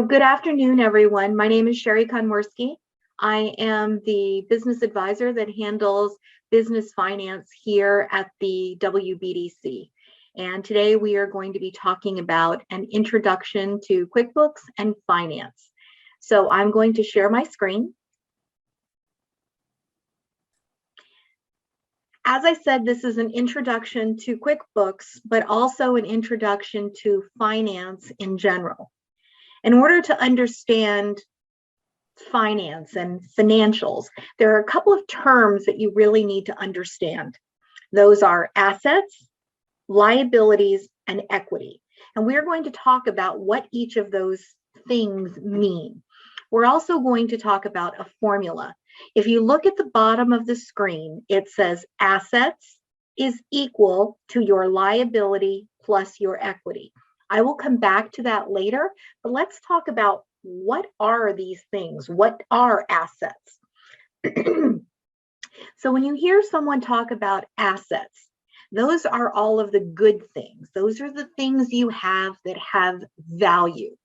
Good afternoon, everyone. My name is Sherry Konwerski. I am the business advisor that handles business finance here at the WBDC. And today we are going to be talking about an introduction to QuickBooks and finance. So I'm going to share my screen. As I said, this is an introduction to QuickBooks, but also an introduction to finance in general. In order to understand finance and financials, there are a couple of terms that you really need to understand. Those are assets, liabilities, and equity. And we're going to talk about what each of those things mean. We're also going to talk about a formula. If you look at the bottom of the screen, it says assets is equal to your liability plus your equity. I will come back to that later, but let's talk about what are these things? What are assets? So when you hear someone talk about assets, those are all of the good things. Those are the things you have that have value.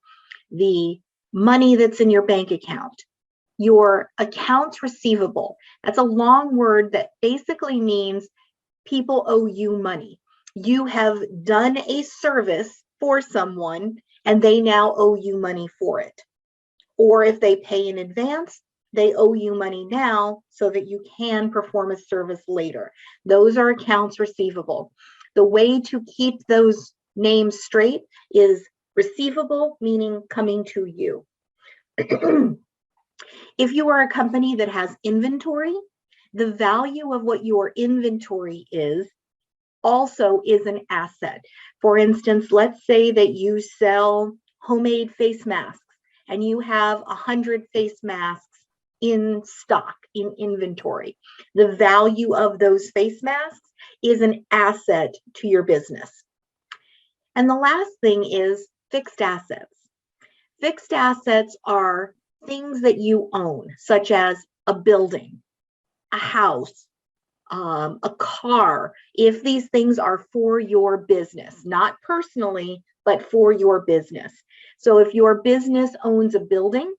The money that's in your bank account, your accounts receivable. That's a long word that basically means people owe you money. You have done a service for someone and they now owe you money for it. Or if they pay in advance, they owe you money now so that you can perform a service later. Those are accounts receivable. The way to keep those names straight is receivable, meaning coming to you. If you are a company that has inventory, the value of what your inventory is also is an asset. For instance, let's say that you sell homemade face masks and you have 100 face masks in stock, in inventory. The value of those face masks is an asset to your business. And the last thing is fixed assets. Fixed assets are things that you own, such as a building, a house, a car, if these things are for your business, not personally, but for your business. So if your business owns a building,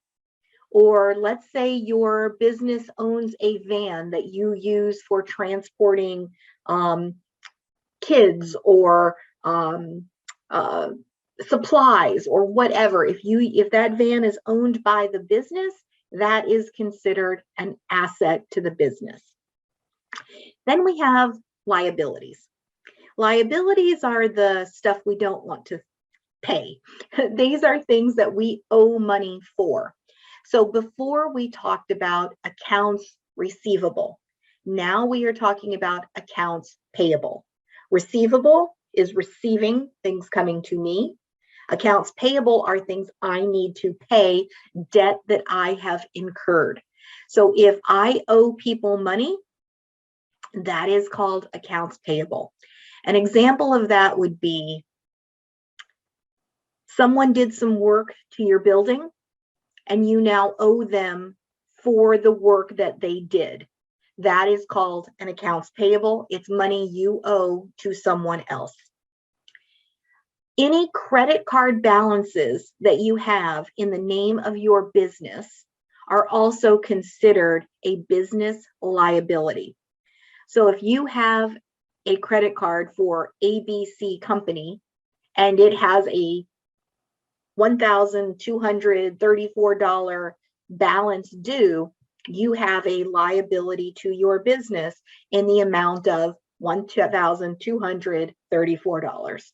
or let's say your business owns a van that you use for transporting kids or supplies or whatever, if that van is owned by the business, that is considered an asset to the business. Then we have liabilities. Liabilities are the stuff we don't want to pay. These are things that we owe money for. So before we talked about accounts receivable. Now we are talking about accounts payable. Receivable is receiving things coming to me. Accounts payable are things I need to pay, debt that I have incurred. So if I owe people money, that is called accounts payable. An example of that would be someone did some work to your building and you now owe them for the work that they did. That is called an accounts payable. It's money you owe to someone else. Any credit card balances that you have in the name of your business are also considered a business liability. So if you have a credit card for ABC company and it has a $1,234 balance due, you have a liability to your business in the amount of $1,234.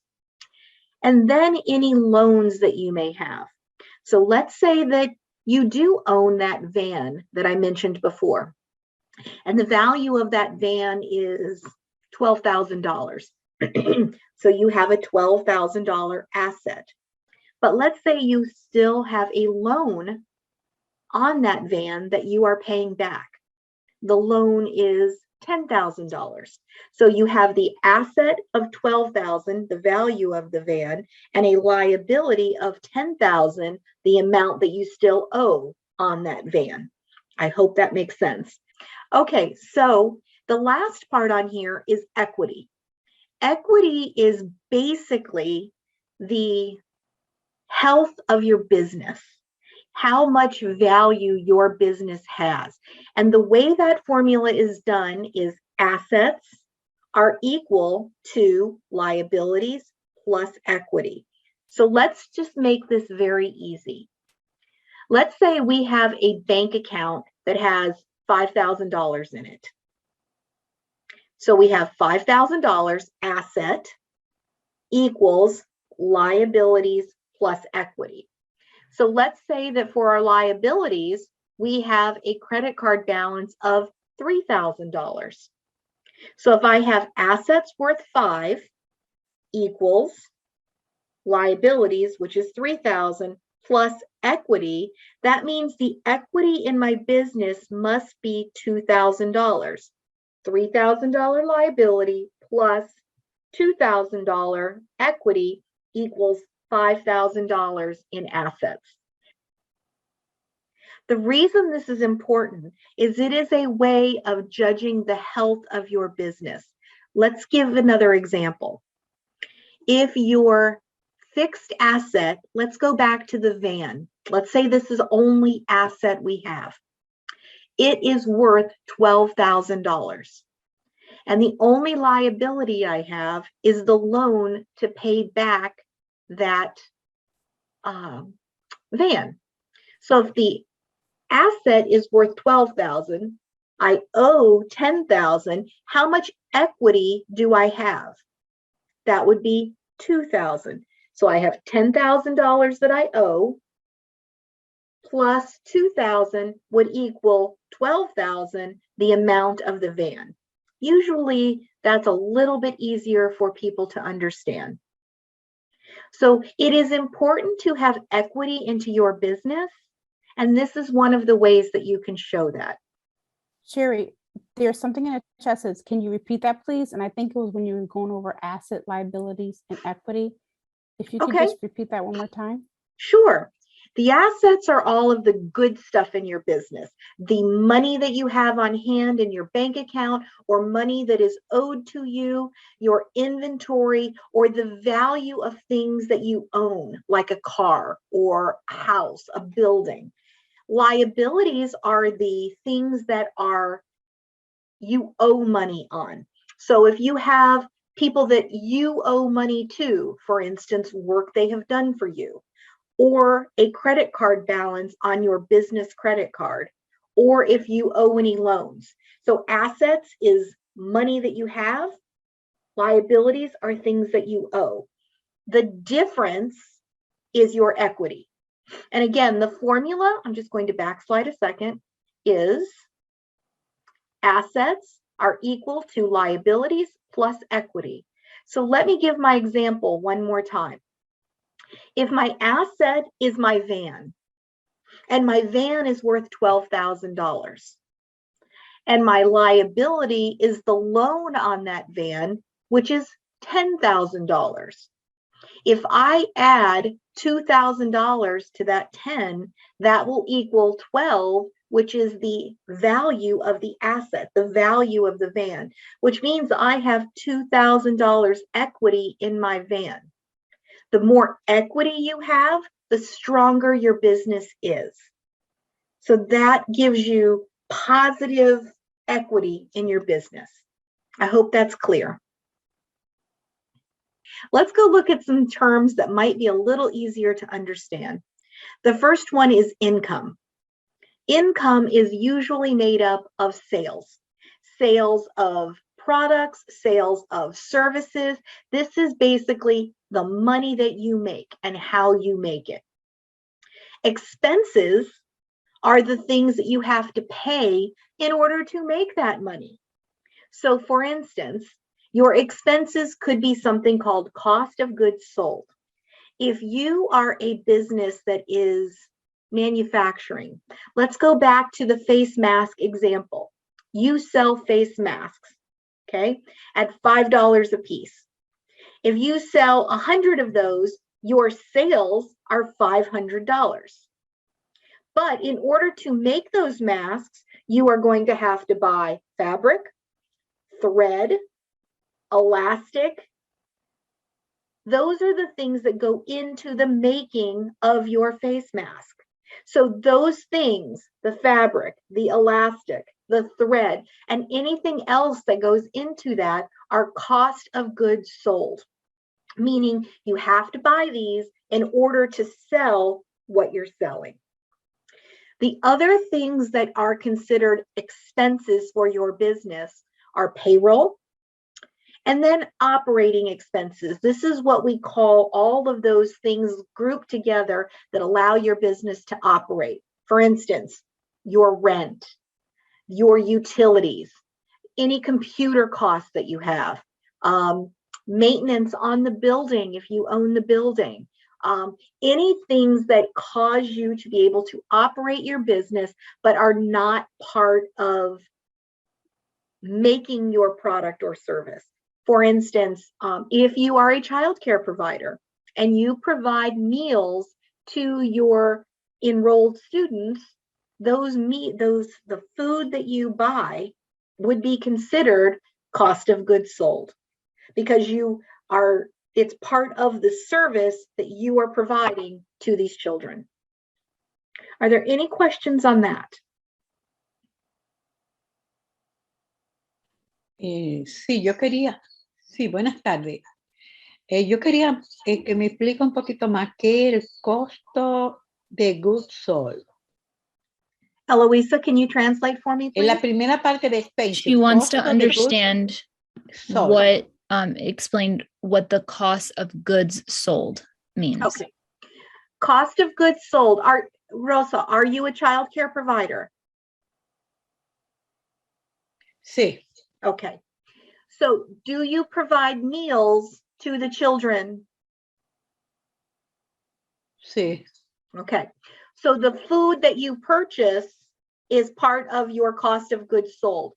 And then any loans that you may have. So let's say that you do own that van that I mentioned before, and the value of that van is $12,000. So you have a $12,000 asset. But let's say you still have a loan on that van that you are paying back. The loan is $10,000. So you have the asset of $12,000, the value of the van, and a liability of $10,000, the amount that you still owe on that van. I hope that makes sense. Okay, so the last part on here is equity. Equity is basically the health of your business. how much value your business has. And the way that formula is done is assets are equal to liabilities plus equity. So let's just make this very easy. Let's say we have a bank account that has $5,000 in it. So we have $5,000 asset equals liabilities plus equity. So let's say that for our liabilities, we have a credit card balance of $3,000. So if I have assets worth 5 equals liabilities, which is 3,000 plus equity, that means the equity in my business must be $2,000. $3,000 liability plus $2,000 equity equals $5,000 in assets. The reason this is important is it is a way of judging the health of your business. Let's give another example. If your fixed asset, let's go back to the van. Let's say this is only asset we have. It is worth $12,000. And the only liability I have is the loan to pay back that van. So if the asset is worth $12,000, I owe $10,000. How much equity do I have? That would be $2,000. So I have $10,000 that I owe, plus $2,000 would equal $12,000, the amount of the van. Usually that's a little bit easier for people to understand. So it is important to have equity into your business, and this is one of the ways that you can show that. Sherry, there's something in the chat says, can you repeat that, please? And I think it was when you were going over asset, liabilities, and equity. If you could just repeat that one more time. Sure. The assets are all of the good stuff in your business. The money that you have on hand in your bank account, or money that is owed to you, your inventory, or the value of things that you own, like a car or a house, a building. Liabilities are the things that you owe money on. So if you have people that you owe money to, for instance, work they have done for you, or a credit card balance on your business credit card, or if you owe any loans. So assets is money that you have. Liabilities are things that you owe. The difference is your equity. And again, the formula, I'm just going to backslide a second, is assets are equal to liabilities plus equity. So let me give my example one more time. If my asset is my van, and my van is worth $12,000, and my liability is the loan on that van, which is $10,000. If I add $2,000 to that 10, that will equal 12, which is the value of the asset, the value of the van, which means I have $2,000 equity in my van. The more equity you have, the stronger your business is. So that gives you positive equity in your business. I hope that's clear. Let's go look at some terms that might be a little easier to understand. The first one is income. Income is usually made up of sales. Sales of products, sales of services. This is basically the money that you make and how you make it. Expenses are the things that you have to pay in order to make that money. So for instance, your expenses could be something called cost of goods sold. If you are a business that is manufacturing, let's go back to the face mask example. You sell face masks, okay, at $5 a piece. If you sell 100 of those, your sales are $500. But in order to make those masks, you are going to have to buy fabric, thread, elastic. Those are the things that go into the making of your face mask. So those things, the fabric, the elastic, the thread, and anything else that goes into that are cost of goods sold, meaning you have to buy these in order to sell what you're selling. The other things that are considered expenses for your business are payroll and then operating expenses. This is what we call all of those things grouped together that allow your business to operate. For instance, your rent, your utilities, any computer costs that you have, maintenance on the building if you own the building, any things that cause you to be able to operate your business but are not part of making your product or service. For instance, if you are a childcare provider and you provide meals to your enrolled students, the food that you buy would be considered cost of goods sold because it's part of the service that you are providing to these children. Are there any questions on that? Sí, buenas tardes. Yo quería que me explique un poquito más qué es el costo de goods sold. Eloisa, can you translate for me, En please? la primera parte de expenses. She wants to costo de goods understand sold. what explained what the cost of goods sold means. Okay. Cost of goods sold. Rosa, are you a child care provider? Sí, Okay. So do you provide meals to the children? sí. Okay. So the food that you purchase is part of your cost of goods sold.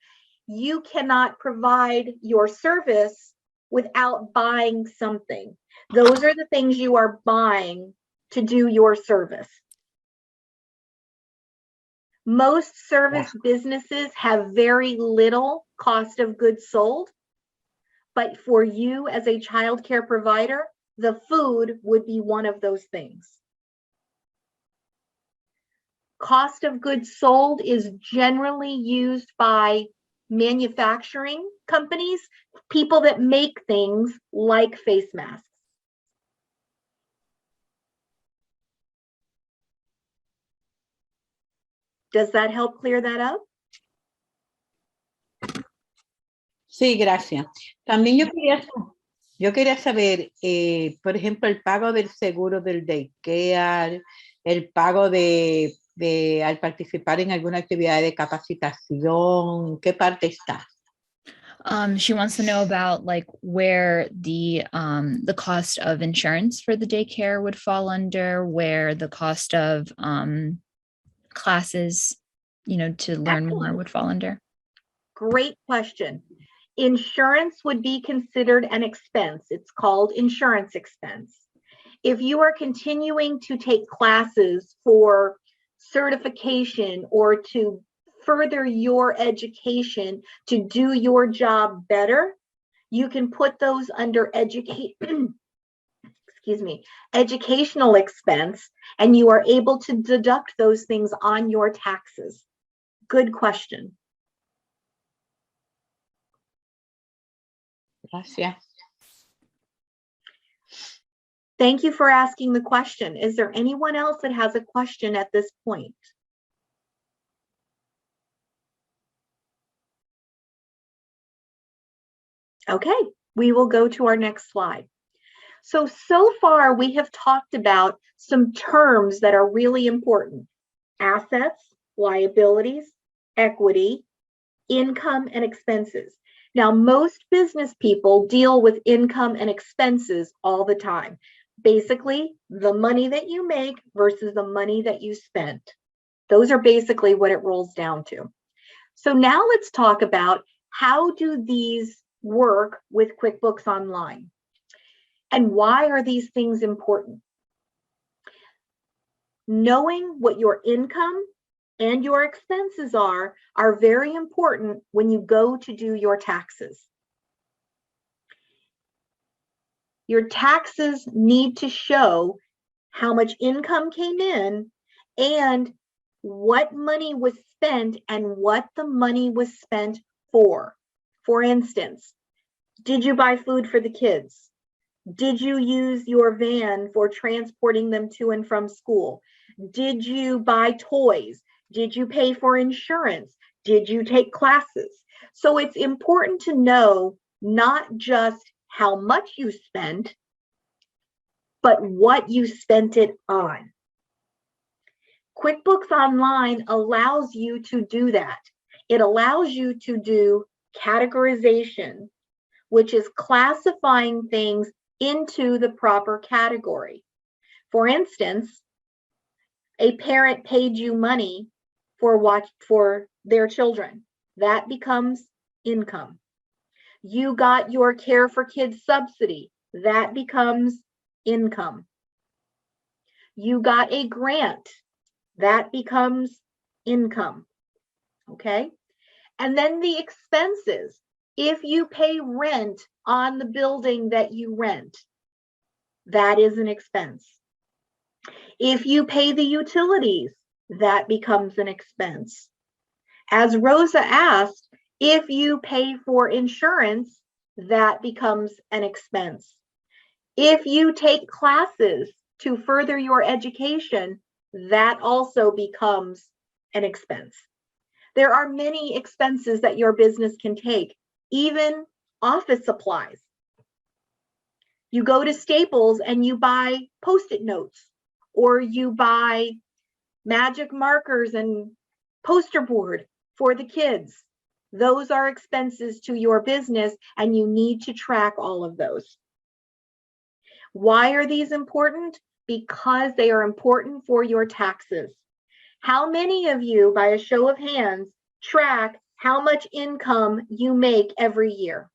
You cannot provide your service without buying something. Those are the things you are buying to do your service. Most service businesses have very little cost of goods sold, but for you as a child care provider, the food would be one of those things. Cost of goods sold is generally used by manufacturing companies, people that make things like face masks. Does that help clear that up? Sí, gracias. También yo quería saber, por ejemplo, el pago del seguro del daycare, el pago de al participar en alguna actividad de capacitación, ¿qué parte está? She wants to know about like where the cost of insurance for the daycare would fall under, where the cost of classes, to learn more would fall under. Great question. Insurance would be considered an expense. It's called insurance expense. If you are continuing to take classes for certification or to further your education to do your job better, you can put those under educational expense, and you are able to deduct those things on your taxes. Good question. Gracias. Thank you for asking the question. Is there anyone else that has a question at this point? Okay, we will go to our next slide. So far we have talked about some terms that are really important: assets, liabilities, equity, income, and expenses. Now, most business people deal with income and expenses all the time. Basically, the money that you make versus the money that you spent. Those are basically what it rolls down to. So now let's talk about how do these work with QuickBooks Online? And why are these things important? Knowing what your income and your expenses are very important when you go to do your taxes. Your taxes need to show how much income came in and what money was spent and what the money was spent for. For instance, did you buy food for the kids? Did you use your van for transporting them to and from school? Did you buy toys? Did you pay for insurance? Did you take classes? So it's important to know not just how much you spent, but what you spent it on. QuickBooks Online allows you to do that. It allows you to do categorization, which is classifying things into the proper category. For instance, a parent paid you money for their children. That becomes income. You got your Care for Kids subsidy. That becomes income. You got a grant. That becomes income. Okay? And then the expenses. If you pay rent on the building that you rent, that is an expense. If you pay the utilities, that becomes an expense. As Rosa asked, if you pay for insurance, that becomes an expense. If you take classes to further your education, that also becomes an expense. There are many expenses that your business can take, even office supplies. You go to Staples and you buy Post-it notes, or you buy magic markers and poster board for the kids. Those are expenses to your business, and you need to track all of those. Why are these important? Because they are important for your taxes. How many of you, by a show of hands, track how much income you make every year?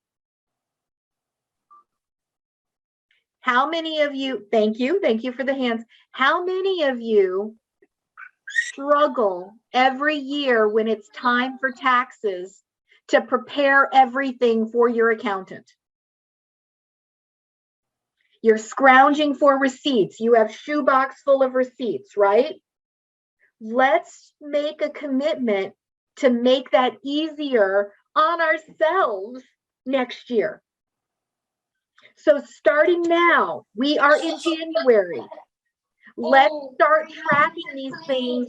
How many of you, thank you for the hands. How many of you struggle every year when it's time for taxes to prepare everything for your accountant? You're scrounging for receipts. You have shoebox full of receipts, right? Let's make a commitment to make that easier on ourselves next year. So starting now, we are in January. Let's start tracking these things.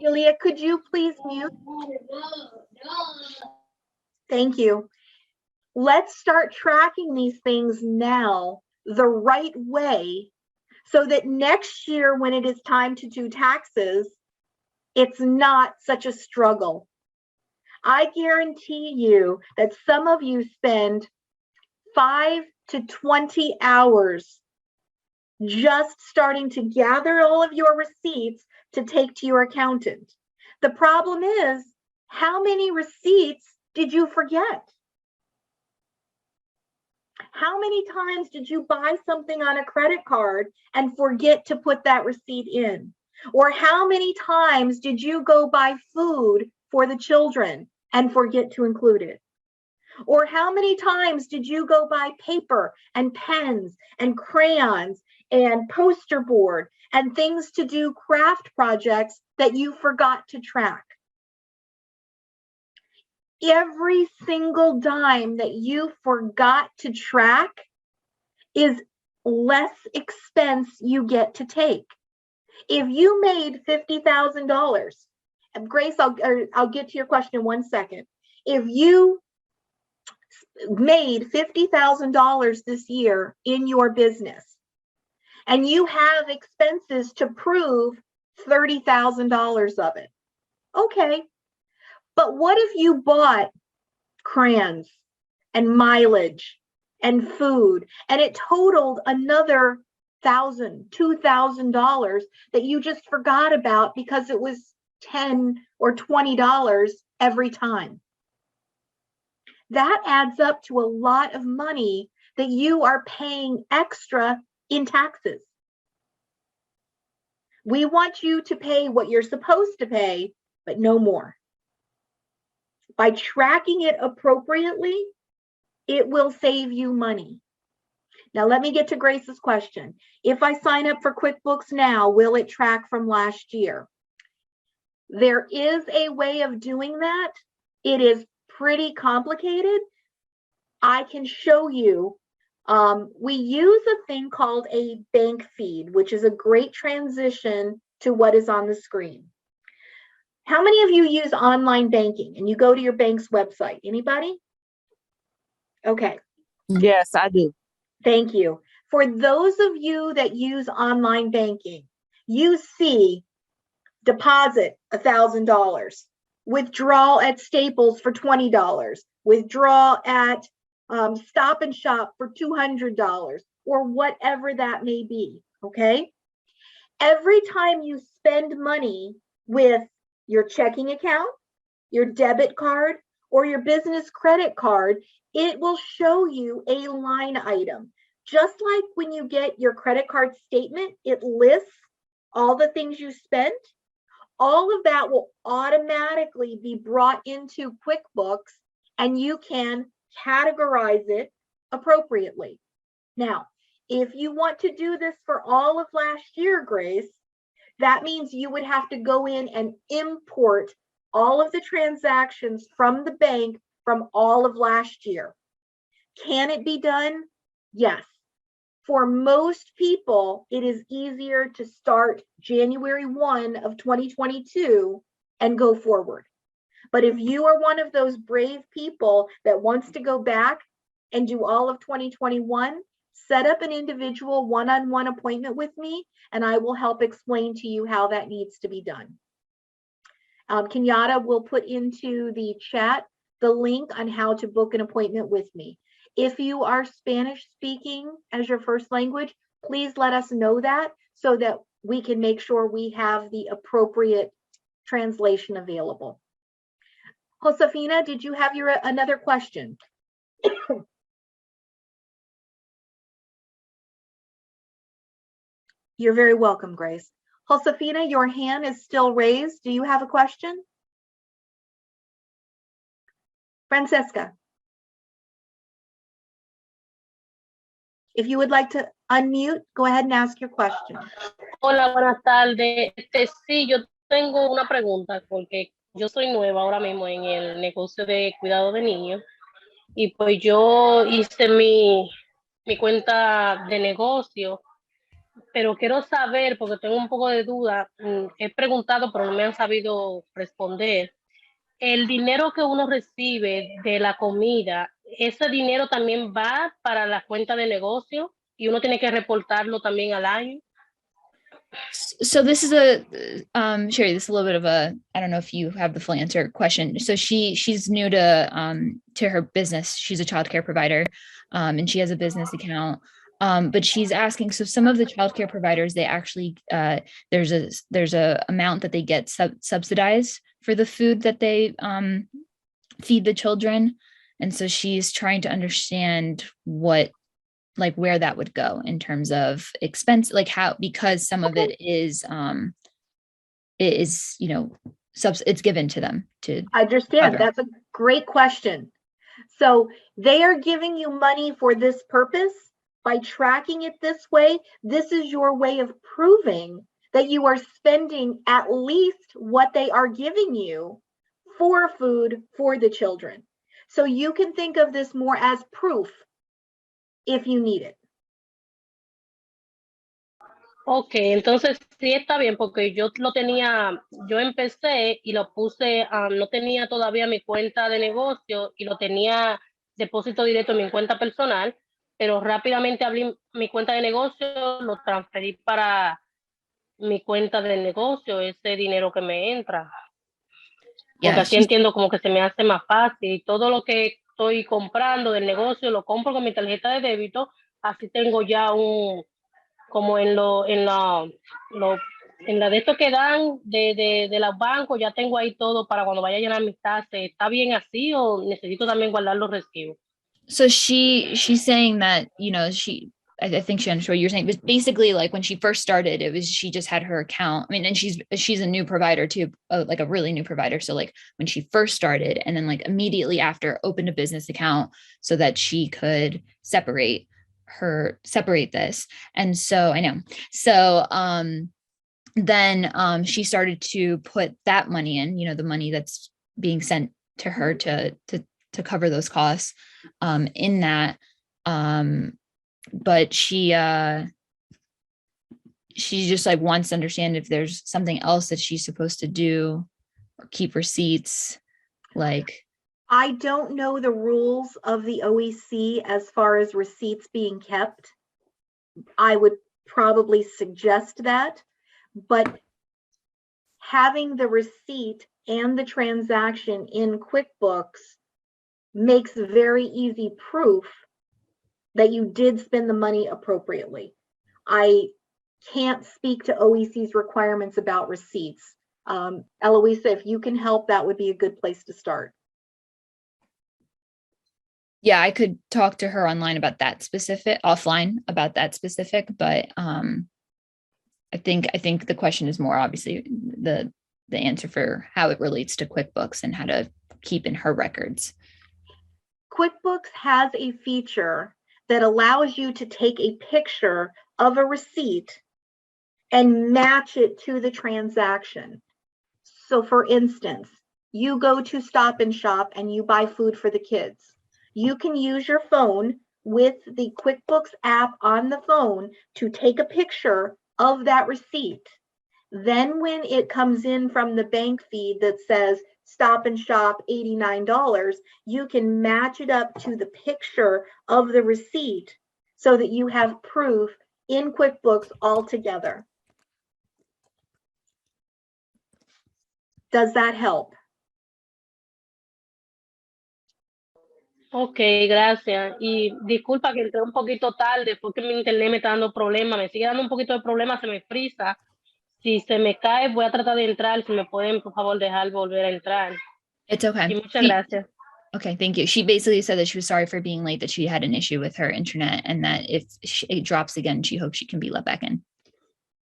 Julia, could you please mute? Thank you. Let's start tracking these things now the right way, so that next year when it is time to do taxes, it's not such a struggle. I guarantee you that some of you spend 5 to 20 hours just starting to gather all of your receipts to take to your accountant. The problem is, how many receipts did you forget? How many times did you buy something on a credit card and forget to put that receipt in? Or how many times did you go buy food for the children and forget to include it? Or how many times did you go buy paper and pens and crayons and poster board and things to do craft projects that you forgot to track? Every single dime that you forgot to track is less expense you get to take. If you made $50,000, and Grace, I'll get to your question in 1 second. If you made $50,000 this year in your business, and you have expenses to prove $30,000 of it, okay. But what if you bought crayons and mileage and food, and it totaled another $1,000, $2,000 that you just forgot about because it was $10 or $20 every time? That adds up to a lot of money that you are paying extra in taxes. We want you to pay what you're supposed to pay, but no more. By tracking it appropriately, it will save you money. Now let me get to Grace's question. If I sign up for QuickBooks now, will it track from last year? There is a way of doing that. It is pretty complicated. I can show you. We use a thing called a bank feed, which is a great transition to what is on the screen. How many of you use online banking and you go to your bank's website? Anybody? Okay. Yes, I do. Thank you. For those of you that use online banking, you see deposit $1,000, withdrawal at Staples for $20, withdrawal at Stop and Shop for $200, or whatever that may be, okay? Every time you spend money with your checking account, your debit card, or your business credit card, it will show you a line item. Just like when you get your credit card statement, it lists all the things you spent. All of that will automatically be brought into QuickBooks and you can categorize it appropriately. Now, if you want to do this for all of last year, Grace, that means you would have to go in and import all of the transactions from the bank from all of last year. Can it be done? Yes. For most people, it is easier to start January 1 of 2022 and go forward. But if you are one of those brave people that wants to go back and do all of 2021, set up an individual one-on-one appointment with me, and I will help explain to you how that needs to be done. Kenyatta will put into the chat the link on how to book an appointment with me. If you are Spanish speaking as your first language, please let us know that so that we can make sure we have the appropriate translation available. Josefina, did you have another question? You're very welcome, Grace. Josefina, your hand is still raised. Do you have a question? Francesca. If you would like to unmute, go ahead and ask your question. Hola, buenas tardes. Sí, yo tengo una pregunta porque yo soy nueva ahora mismo en el negocio de cuidado de niños y pues yo hice mi cuenta de negocio, pero quiero saber, porque tengo un poco de duda, he preguntado pero no me han sabido responder. El dinero que uno recibe de la comida, ¿ese dinero también va para la cuenta de negocio y uno tiene que reportarlo también al año? So this is Sherry, this is a little bit of a, I don't know if you have the full answer question. So she's new to her business. She's a childcare provider, and she has a business account. But she's asking, so some of the childcare providers, they actually, there's a amount that they get subsidized for the food that they feed the children. And so she's trying to understand where that would go in terms of expense, like how, because some of it is, it's given to them to. I understand. cover. That's a great question. So they are giving you money for this purpose. By tracking it this way, this is your way of proving that you are spending at least what they are giving you for food for the children. So you can think of this more as proof if you need it. Ok, entonces sí está bien porque yo empecé y lo puse, no tenía todavía mi cuenta de negocio y lo tenía depósito directo en mi cuenta personal, pero rápidamente abrí mi cuenta de negocio, lo transferí para mi cuenta de negocio, ese dinero que me entra. Porque Yeah, así entiendo como que se me hace más fácil y todo lo que estoy comprando del negocio lo compro con mi tarjeta de débito, así tengo ya como en la de esto que dan de los bancos, ya tengo ahí todo para cuando vaya a llenar mis tasas. ¿Está bien así o necesito también guardar los recibos? So she's saying that, I think she understood what you're saying, but basically like when she first started, she just had her account. I mean, and she's a new provider too, like a really new provider. So like when she first started and then like immediately after opened a business account so that she could separate separate this. And so I know. So then she started to put that money in, the money that's being sent to her to cover those costs in that. But she just like wants to understand if there's something else that she's supposed to do or keep receipts. Like, I don't know the rules of the OEC as far as receipts being kept. I would probably suggest that, but having the receipt and the transaction in QuickBooks makes very easy proof that you did spend the money appropriately. I can't speak to OEC's requirements about receipts. Eloisa, if you can help, that would be a good place to start. Yeah, I could talk to her offline about that specific, but I think the question is more obviously the answer for how it relates to QuickBooks and how to keep in her records. QuickBooks has a feature that allows you to take a picture of a receipt and match it to the transaction. So for instance, you go to Stop and Shop and you buy food for the kids. You can use your phone with the QuickBooks app on the phone to take a picture of that receipt. Then when it comes in from the bank feed that says Stop and Shop $89, you can match it up to the picture of the receipt so that you have proof in QuickBooks altogether. Does that help? Ok, gracias. Y disculpa que entré un poquito tarde porque mi internet me está dando problemas, me sigue dando un poquito de problemas, se me frisa. Si se me cae, voy a tratar de entrar. Si me pueden, por favor, dejar volver a entrar. It's okay. Y muchas gracias. Okay, thank you. She basically said that she was sorry for being late, that she had an issue with her internet, and that if it drops again, she hopes she can be let back in.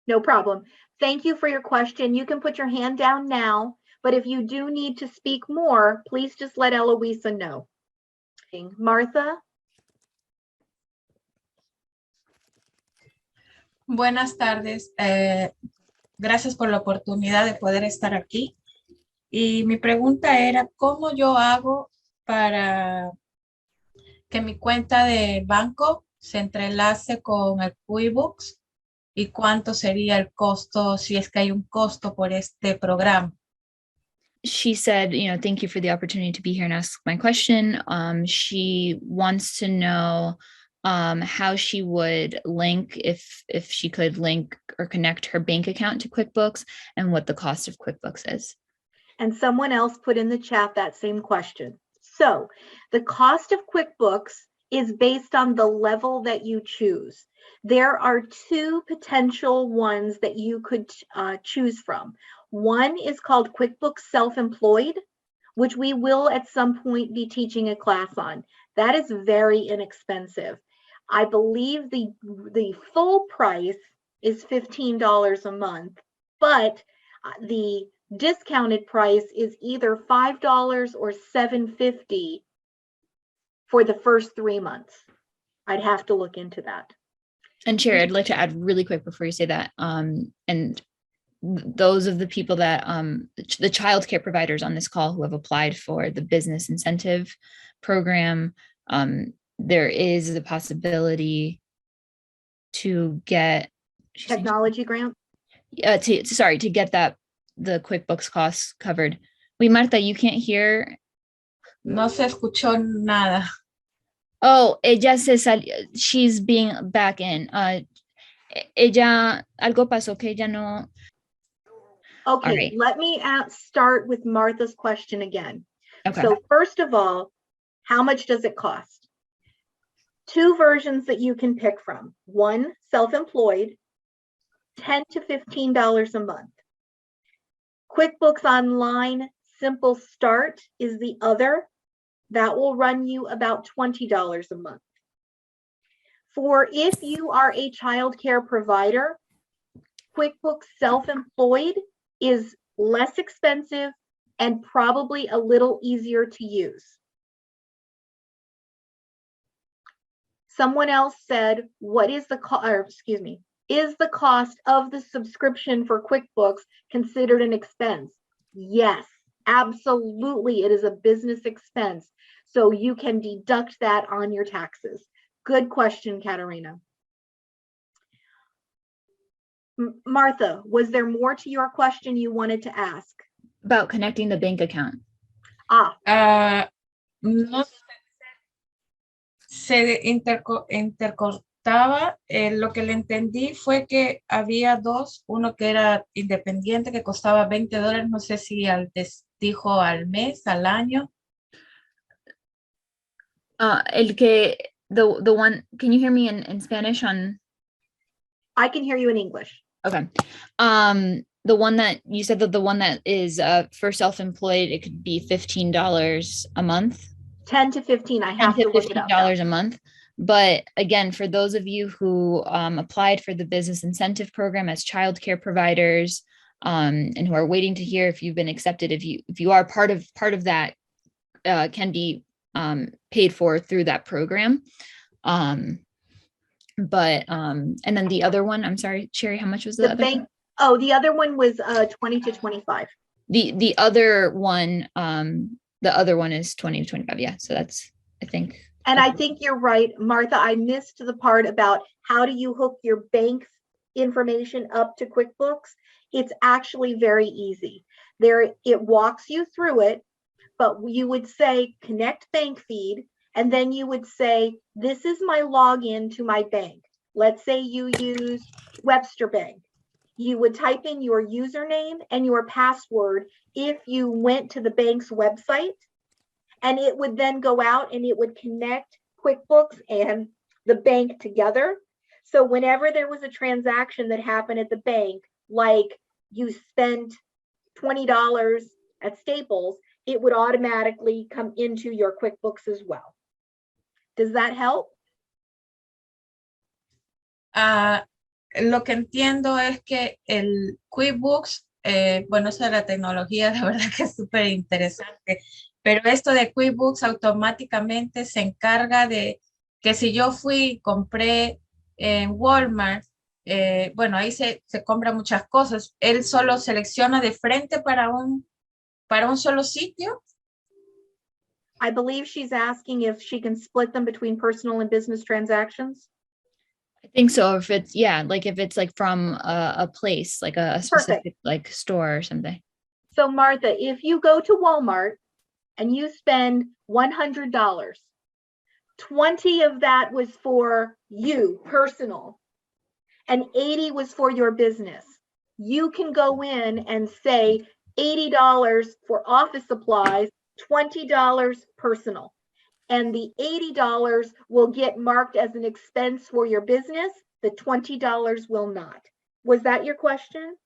No problem. Thank you for your question. You can put your hand down now, but if you do need to speak more, please just let Eloisa know. Martha? Buenas tardes. Gracias por la oportunidad de poder estar aquí. Y mi pregunta era, ¿cómo yo hago para que mi cuenta de banco se entrelace con el QuickBooks? ¿Y cuánto sería el costo, si es que hay un costo por este programa? She said, thank you for the opportunity to be here and ask my question. She wants to know how she would link, if she could link or connect her bank account to QuickBooks, and what the cost of QuickBooks is. And someone else put in the chat that same question. So the cost of QuickBooks is based on the level that you choose. There are two potential ones that you could choose from. One is called QuickBooks Self-Employed, which we will at some point be teaching a class on. That is very inexpensive. I believe the full price is $15 a month, but the discounted price is either $5 or $7.50 for the first 3 months. I'd have to look into that. And Sherry, I'd like to add really quick before you say that, and those of the people that the childcare providers on this call who have applied for the business incentive program, there is the possibility to get technology grant. To get the QuickBooks costs covered. Wait, Marta, you can't hear. No se escuchó nada. Oh, ella se salió. She's being back in. Ella, algo pasó que ella no. Okay, right. Let me start with Martha's question again. Okay. So first of all, how much does it cost? Two versions that you can pick from. One, self-employed, $10 to $15 a month. QuickBooks Online Simple Start is the other. That will run you about $20 a month. For if you are a childcare provider, QuickBooks Self-Employed is less expensive and probably a little easier to use. Someone else said, what is the cost, or excuse me, is the cost of the subscription for QuickBooks considered an expense? Yes, absolutely. It is a business expense. So you can deduct that on your taxes. Good question, Katerina. Martha, was there more to your question you wanted to ask? About connecting the bank account. No se intercortaba. Lo que le entendí fue que había dos, uno que era independiente que costaba $20, no sé si dijo al mes, al año. The one, can you hear me in Spanish on? I can hear you in English. Okay. The one that you said, that the one that is for self-employed, it could be $15 a month. 10 to 15. I have to look it up. $15 a month. But again, for those of you who applied for the business incentive program as childcare providers, and who are waiting to hear if you've been accepted, if you are part of that, can be paid for through that program. And then the other one, I'm sorry, Sherry, how much was the other bank? one? Oh, the other one was 20 to 25. The other one, the other one is 20 to 25. Yeah. So that's, I think. And I think you're right, Martha. I missed the part about how do you hook your bank information up to QuickBooks. It's actually very easy. It walks you through it, but you would say connect bank feed, and then you would say, this is my login to my bank. Let's say you use Webster Bank. You would type in your username and your password if you went to the bank's website, and it would then go out and it would connect QuickBooks and the bank together. So whenever there was a transaction that happened at the bank, like you spent $20 at Staples, it would automatically come into your QuickBooks as well. Does that help? Lo que entiendo es que el QuickBooks, bueno, eso de la tecnología, la verdad que es súper interesante, pero esto de QuickBooks automáticamente se encarga de que si yo fui y compré en Walmart, bueno, ahí se compran muchas cosas, él solo selecciona de frente para un solo sitio. I believe she's asking if she can split them between personal and business transactions. I think so. If it's, yeah, like if it's like from a place, like a specific like store or something. So Martha, if you go to Walmart and you spend $100, 20 of that was for you, personal, and 80 was for your business. You can go in and say $80 for office supplies, $20 personal. And the $80 will get marked as an expense for your business. The $20 will not. Was that your question?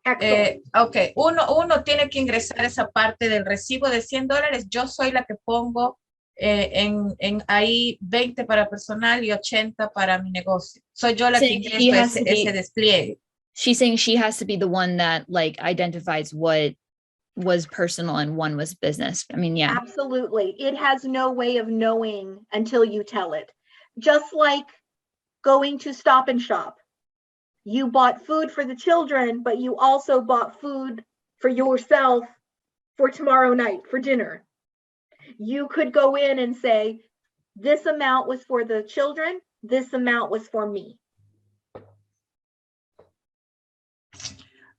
Excellent. Ok, uno tiene que ingresar esa parte del recibo de $100. Yo soy la que pongo en ahí 20 para personal y 80 para mi negocio. Soy yo la que ingreso ese despliegue. She's saying she has to be the one that like identifies what was personal and one was business. I mean, yeah. Absolutely. It has no way of knowing until you tell it. Just like going to Stop and Shop. You bought food for the children, but you also bought food for yourself for tomorrow night for dinner. You could go in and say, this amount was for the children, this amount was for me.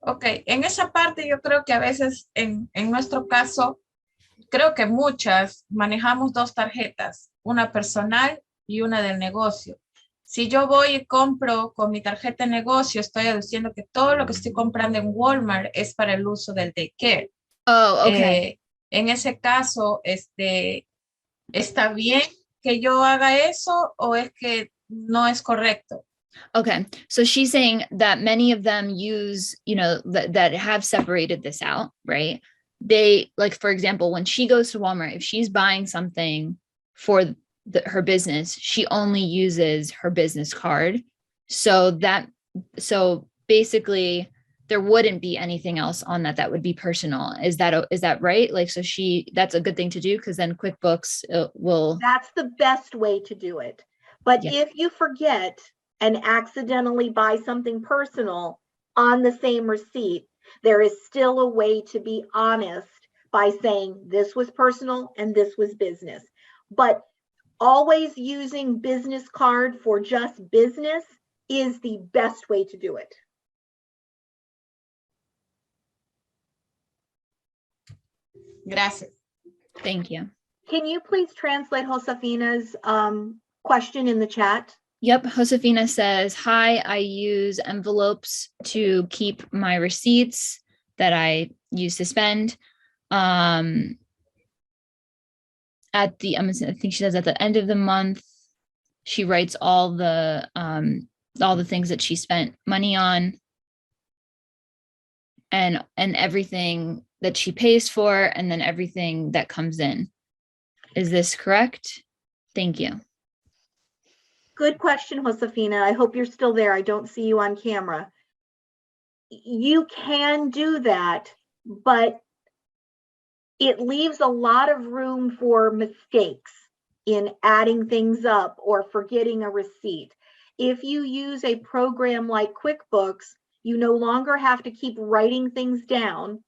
Ok, en esa parte yo creo que a veces en nuestro caso, creo que muchas manejamos dos tarjetas, una personal y una del negocio. Si yo voy y compro con mi tarjeta de negocio, estoy aduciendo que todo lo que estoy comprando en Walmart es para el uso del daycare. Oh, okay. En ese caso, ¿está bien que yo haga eso o es que no es correcto? Okay, so she's saying that many of them use, you know, that have separated this out, right? They, like, for example, when she goes to Walmart, if she's buying something for her business, she only uses her business card. So basically there wouldn't be anything else on that would be personal. Is that right? Like, so that's a good thing to do, because then QuickBooks will. That's the best way to do it. But Yeah. if you forget and accidentally buy something personal on the same receipt, there is still a way to be honest by saying this was personal and this was business. But always using business card for just business is the best way to do it. Gracias. Thank you. Can you please translate Josefina's question in the chat? Yep. Josefina says, hi, I use envelopes to keep my receipts that I use to spend. I think she says at the end of the month, she writes all the things that she spent money on and everything that she pays for, and then everything that comes in. Is this correct? Thank you. Good question, Josefina. I hope you're still there. I don't see you on camera. You can do that, but it leaves a lot of room for mistakes in adding things up or forgetting a receipt. If you use a program like QuickBooks, you no longer have to keep writing things down,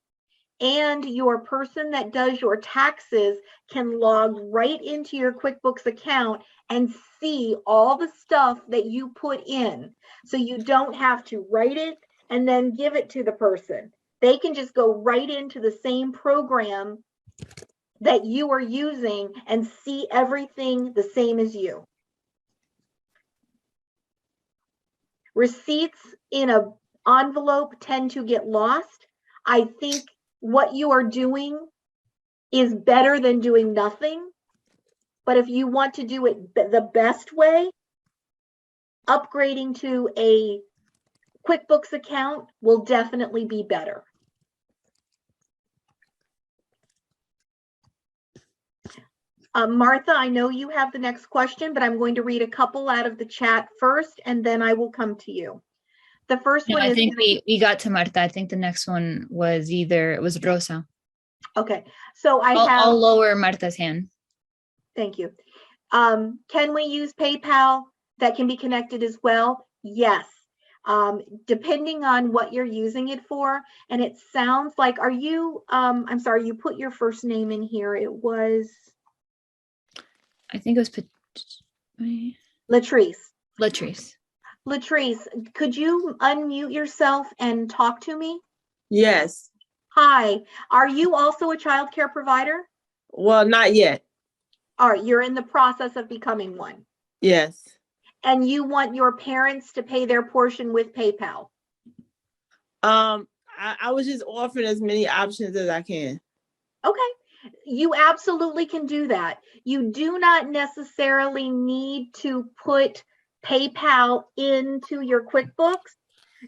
and your person that does your taxes can log right into your QuickBooks account and see all the stuff that you put in. So you don't have to write it and then give it to the person. They can just go right into the same program that you are using and see everything the same as you. Receipts in an envelope tend to get lost. I think what you are doing is better than doing nothing. But if you want to do it the best way, upgrading to a QuickBooks account will definitely be better. Martha, I know you have the next question, but I'm going to read a couple out of the chat first, and then I will come to you. The first one I is— think we got to Marta. I think the next one was it was Rosa. Okay, so I'll lower Marta's hand. Thank you. Can we use PayPal that can be connected as well? Yes. Depending on what you're using it for. And it sounds like, are you, I'm sorry, you put your first name in here. It was? I think it was Latrice. Latrice. Latrice, could you unmute yourself and talk to me? Yes. Hi, are you also a child care provider? Well, not yet. All right, you're in the process of becoming one. Yes. And you want your parents to pay their portion with PayPal? I was just offering as many options as I can. Okay, you absolutely can do that. You do not necessarily need to put PayPal into your QuickBooks.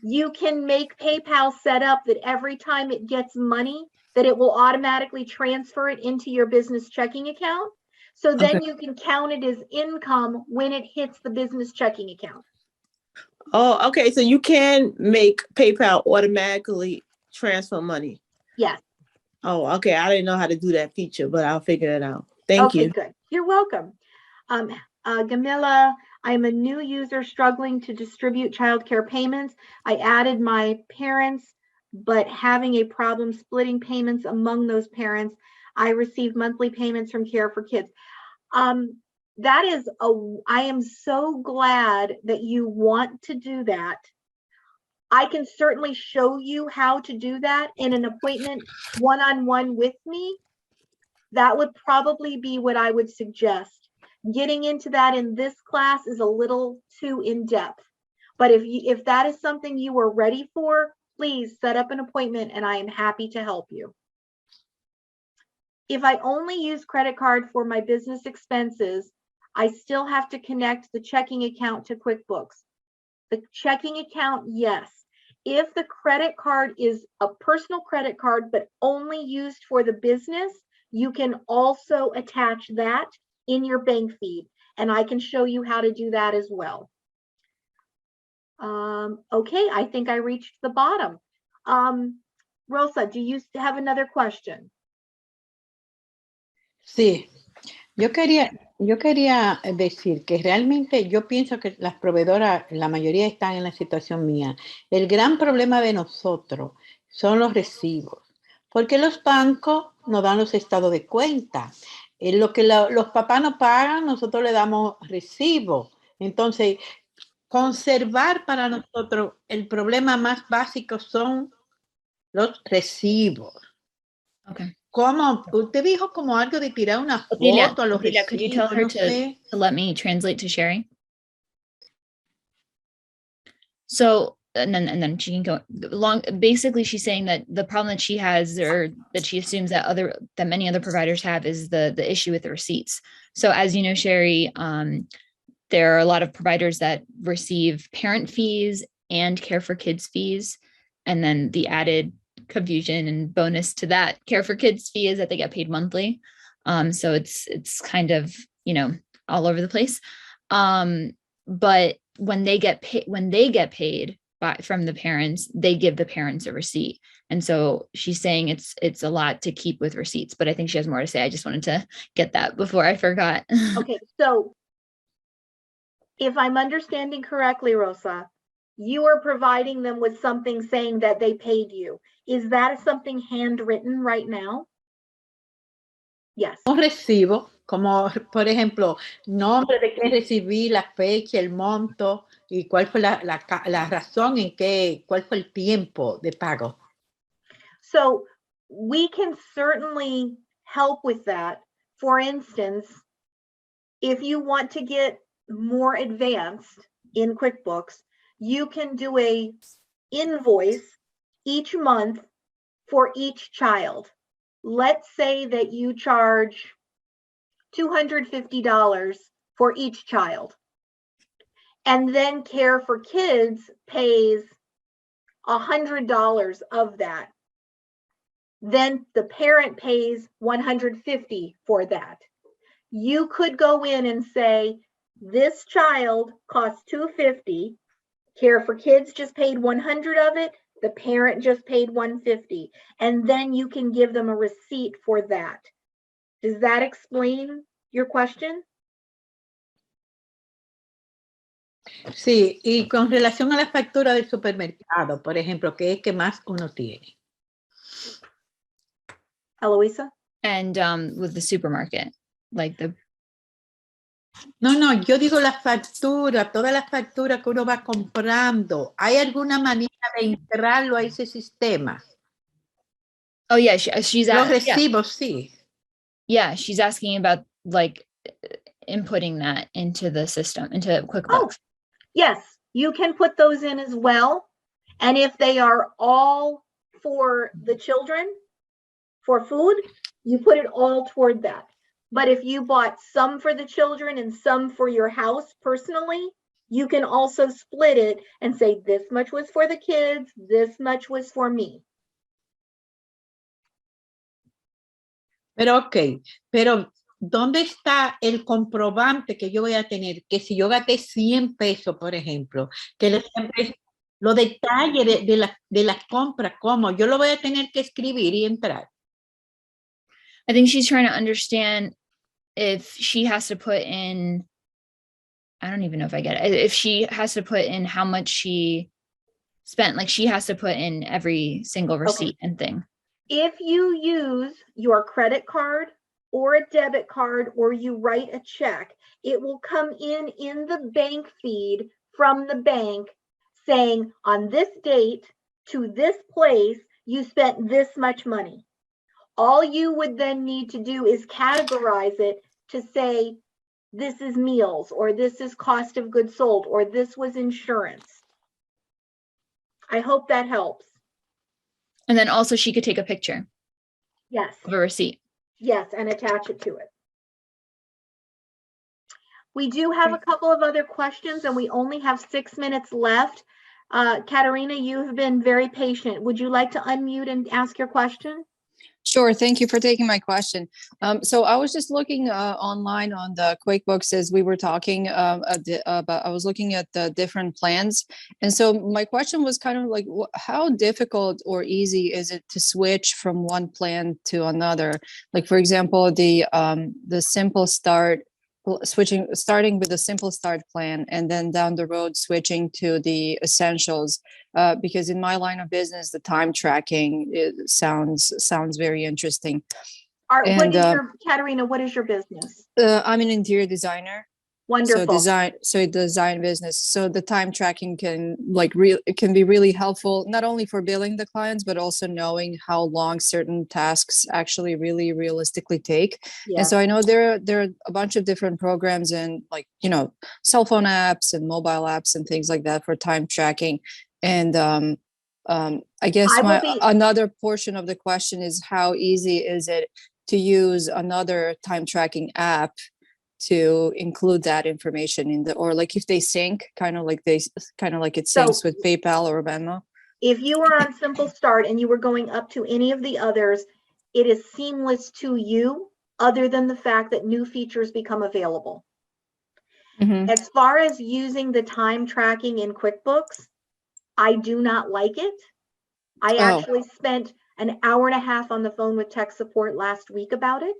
You can make PayPal set up that every time it gets money, that it will automatically transfer it into your business checking account. So then you can count it as income when it hits the business checking account. Oh, okay. So you can make PayPal automatically transfer money. Yes. Oh, okay. I didn't know how to do that feature, but I'll figure it out. Thank you. Okay, good. You're welcome. Gamila, I'm a new user struggling to distribute childcare payments. I added my parents, but having a problem splitting payments among those parents. I receive monthly payments from Care for Kids. I am so glad that you want to do that. I can certainly show you how to do that in an appointment one-on-one with me. That would probably be what I would suggest. Getting into that in this class is a little too in-depth. But if that is something you are ready for, please set up an appointment and I am happy to help you. If I only use credit card for my business expenses, I still have to connect the checking account to QuickBooks. The checking account, yes. If the credit card is a personal credit card, but only used for the business, you can also attach that in your bank feed, and I can show you how to do that as well. Okay, I think I reached the bottom. Rosa, do you have another question? Sí, yo quería decir que realmente yo pienso que las proveedoras, la mayoría están en la situación mía. El gran problema de nosotros son los recibos, porque los bancos nos dan los estados de cuenta. Lo que los papás nos pagan, nosotros le damos recibo. Entonces, conservar para nosotros el problema más básico son los recibos. Okay. ¿Cómo? Usted dijo como algo de tirar una Otilia, foto a los Otilia, could you tell recibos, her no sé. to let me translate to Sherry? So, and then she can go along. Basically, she's saying that the problem that she has, or that she assumes that many other providers have, is the issue with the receipts. So, as you know, Sherry, there are a lot of providers that receive parent fees and care for kids fees, and then the added confusion and bonus to that care for kids fee is that they get paid monthly. So it's kind of, all over the place. But when they get paid from the parents, they give the parents a receipt. And so she's saying it's a lot to keep with receipts, but I think she has more to say. I just wanted to get that before I forgot. Okay, so if I'm understanding correctly, Rosa, you are providing them with something saying that they paid you. Is that something handwritten right now? Yes. Un recibo, como por ejemplo, nombre de qué recibí, la fecha, el monto y cuál fue la razón en qué, cuál fue el tiempo de pago. So we can certainly help with that. For instance, if you want to get more advanced in QuickBooks, you can do a invoice each month for each child. Let's say that you charge $250 for each child. And then Care for Kids pays $100 of that. Then the parent pays $150 for that. You could go in and say, this child costs $250. Care for Kids just paid $100 of it. The parent just paid $150. And then you can give them a receipt for that. Does that explain your question? Sí, y con relación a la factura del supermercado, por ejemplo, ¿qué es que más uno tiene? Eloisa? And with the supermarket, like the... No, yo digo la factura, todas las facturas que uno va comprando. ¿Hay alguna manera de integrarlo a ese sistema? Oh yeah, she's Los recibos, sí. Yeah, she's asking about like inputting that into the system, into QuickBooks. Oh, yes, you can put those in as well. And if they are all for the children, for food, you put it all toward that. But if you bought some for the children and some for your house personally, you can also split it and say this much was for the kids, this much was for me. Pero ok, pero ¿dónde está el comprobante que yo voy a tener? Que si yo gasté 100 pesos, por ejemplo, que los detalles de las compras, ¿cómo? Yo lo voy a tener que escribir y entrar. I think she's trying to understand if she has to put in, I don't even know if I get it, if she has to put in how much she spent, like she has to put in every single receipt and thing. If you use your credit card or a debit card, or you write a check, it will come in the bank feed from the bank saying on this date to this place, you spent this much money. All you would then need to do is categorize it to say, this is meals, or this is cost of goods sold, or this was insurance. I hope that helps. And then also she could take a picture. Yes. Of a receipt. Yes, and attach it to it. We do have a couple of other questions and we only have 6 minutes left. Katerina, you have been very patient. Would you like to unmute and ask your question? Sure. Thank you for taking my question. So I was just looking online on the QuickBooks as we were talking about. I was looking at the different plans, and so my question was kind of like, how difficult or easy is it to switch from one plan to another? Like, for example, the Simple Start, starting with the Simple Start plan, and then down the road switching to the Essentials. Because in my line of business, the time tracking sounds very interesting. What And is your, Katerina, what is your business? I'm an interior designer. Wonderful. So design business. So the time tracking can it can be really helpful, not only for billing the clients, but also knowing how long certain tasks actually really realistically take. Yeah. And so I know there are a bunch of different programs and cell phone apps and mobile apps and things like that for time tracking. And I guess another portion of the question is, how easy is it to use another time tracking app to include that information in or like if they sync, kind of like it syncs with PayPal or Venmo? If you were on Simple Start and you were going up to any of the others, it is seamless to you, other than the fact that new features become available. Mm-hmm. As far as using the time tracking in QuickBooks, I do not like it. I actually spent an hour and a half on the phone with tech support last week about it,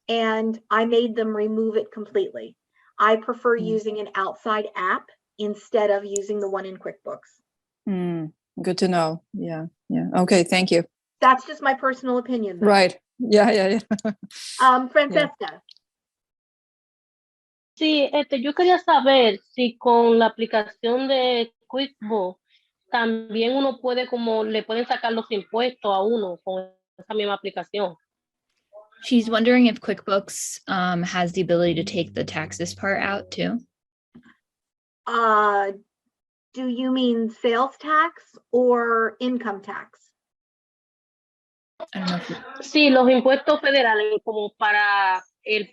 and I made them remove it completely. I prefer using an outside app instead of using the one in QuickBooks. Good to know. Yeah. Okay, thank you. That's just my personal opinion, though. Right. Yeah. Francesca. Sí, yo quería saber si con la aplicación de QuickBooks también uno puede, como le pueden sacar los impuestos a uno con esa misma aplicación. She's wondering if QuickBooks has the ability to take the taxes part out too. Do you mean sales tax or income tax? I don't know if Sí, los impuestos federales, como para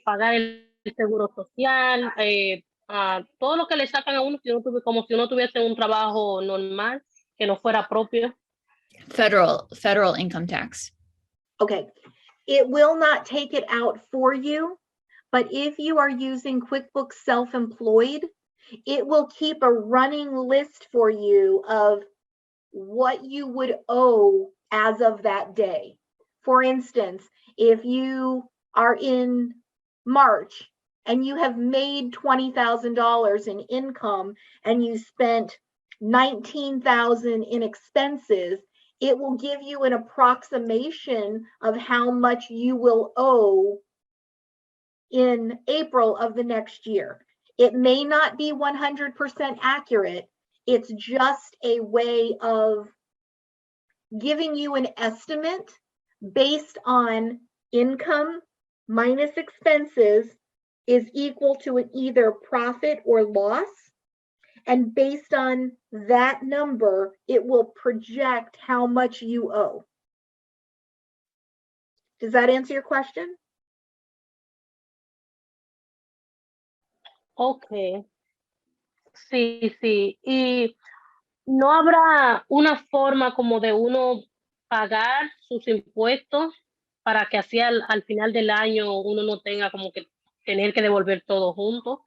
pagar el seguro social, todo lo que le sacan a uno, como si uno tuviese un trabajo normal que no fuera propio. Federal income tax. Okay, it will not take it out for you, but if you are using QuickBooks Self-Employed, it will keep a running list for you of what you would owe as of that day. For instance, if you are in March and you have made $20,000 in income and you spent $19,000 in expenses, it will give you an approximation of how much you will owe in April of the next year. It may not be 100% accurate. It's just a way of giving you an estimate based on income minus expenses is equal to an either profit or loss. And based on that number, it will project how much you owe. Does that answer your question? Okay. Sí. Y no habrá una forma como de uno pagar sus impuestos para que así al final del año uno no tenga como que tener que devolver todo junto.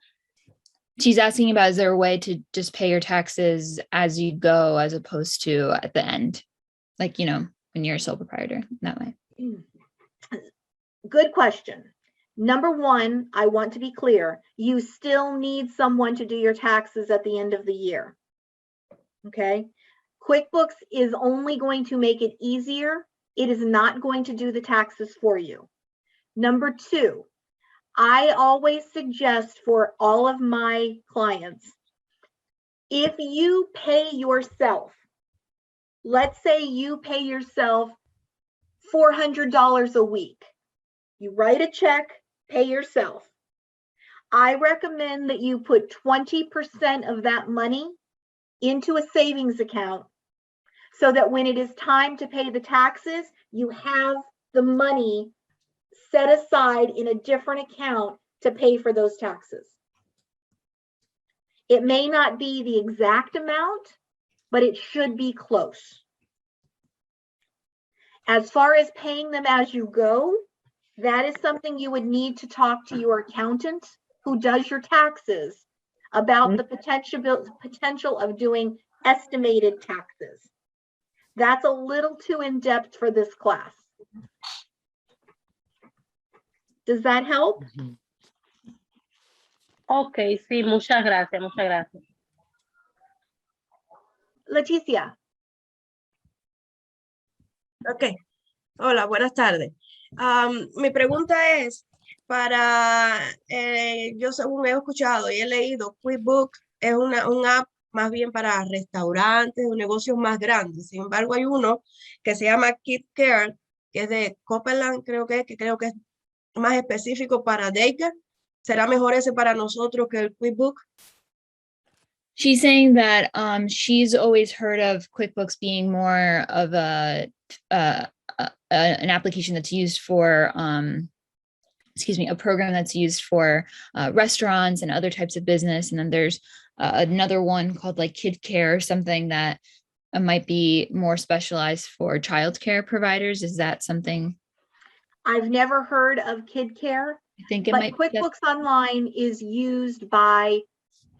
She's asking about, is there a way to just pay your taxes as you go, as opposed to at the end, like, when you're a sole proprietor that way? Good question. Number one, I want to be clear. You still need someone to do your taxes at the end of the year. Okay. QuickBooks is only going to make it easier. It is not going to do the taxes for you. Number two, I always suggest for all of my clients, if you pay yourself, let's say you pay yourself $400 a week. You write a check, pay yourself. I recommend that you put 20% of that money into a savings account so that when it is time to pay the taxes, you have the money set aside in a different account to pay for those taxes. It may not be the exact amount, but it should be close. As far as paying them as you go, that is something you would need to talk to your accountant who does your taxes about the potential of doing estimated taxes. That's a little too in-depth for this class. Does that help? Ok, sí, muchas gracias, muchas gracias. Leticia. Ok, hola, buenas tardes. Mi pregunta es para, yo según he escuchado y he leído, QuickBooks es un app más bien para restaurantes o negocios más grandes. Sin embargo, hay uno que se llama KidCare, que es de Copeland, creo que es más específico para daycare. ¿Será mejor ese para nosotros que el QuickBooks? She's saying that she's always heard of QuickBooks being more of an application that's used for, a program that's used for restaurants and other types of business. And then there's another one called like Kid Care or something that might be more specialized for childcare providers. Is that something? I've never heard of Kid Care, I think it but might. QuickBooks Online is used by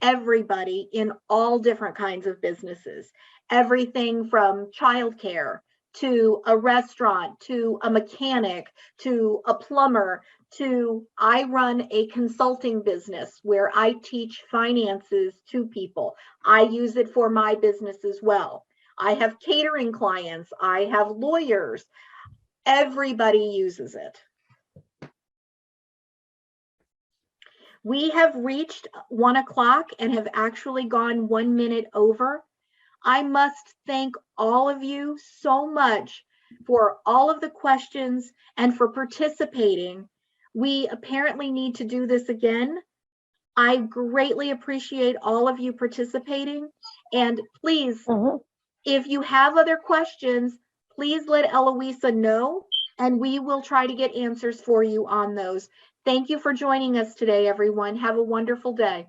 everybody in all different kinds of businesses. Everything from childcare to a restaurant, to a mechanic, to a plumber, to I run a consulting business where I teach finances to people. I use it for my business as well. I have catering clients. I have lawyers. Everybody uses it. We have reached 1 o'clock and have actually gone 1 minute over. I must thank all of you so much for all of the questions and for participating. We apparently need to do this again. I greatly appreciate all of you participating. And please, if you have other questions, please let Eloisa know, and we will try to get answers for you on those. Thank you for joining us today, everyone. Have a wonderful day.